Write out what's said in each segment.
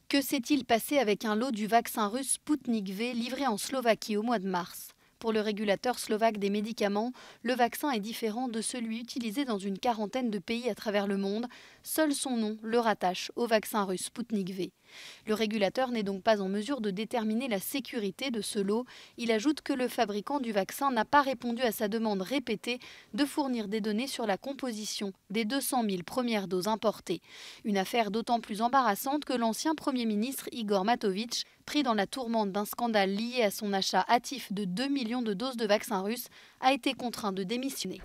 Que s'est-il passé avec un lot du vaccin russe Sputnik V livré en Slovaquie au mois de mars ? Pour le régulateur slovaque des médicaments, le vaccin est différent de celui utilisé dans une quarantaine de pays à travers le monde. Seul son nom le rattache au vaccin russe Sputnik V. Le régulateur n'est donc pas en mesure de déterminer la sécurité de ce lot. Il ajoute que le fabricant du vaccin n'a pas répondu à sa demande répétée de fournir des données sur la composition des 200 000 premières doses importées. Une affaire d'autant plus embarrassante que l'ancien Premier ministre Igor Matović, pris dans la tourmente d'un scandale lié à son achat hâtif de 2 millions de doses de vaccins russes, a été contraint de démissionner.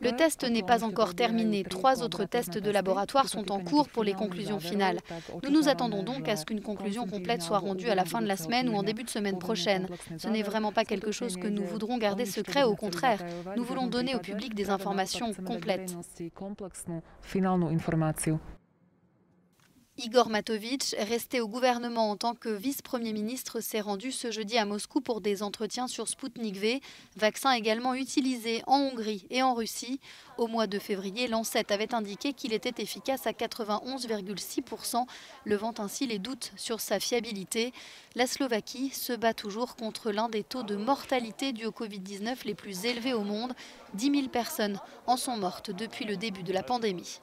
Le test n'est pas encore terminé. 3 autres tests de laboratoire sont en cours pour les conclusions finales. Nous nous attendons donc à ce qu'une conclusion complète soit rendue à la fin de la semaine ou en début de semaine prochaine. Ce n'est vraiment pas quelque chose que nous voudrons garder secret, au contraire. Nous voulons donner au public des informations complètes. Igor Matović, resté au gouvernement en tant que vice-premier ministre, s'est rendu ce jeudi à Moscou pour des entretiens sur Sputnik V, vaccin également utilisé en Hongrie et en Russie. Au mois de février, Lancet avait indiqué qu'il était efficace à 91,6%, levant ainsi les doutes sur sa fiabilité. La Slovaquie se bat toujours contre l'un des taux de mortalité dus au Covid-19 les plus élevés au monde. 10 000 personnes en sont mortes depuis le début de la pandémie.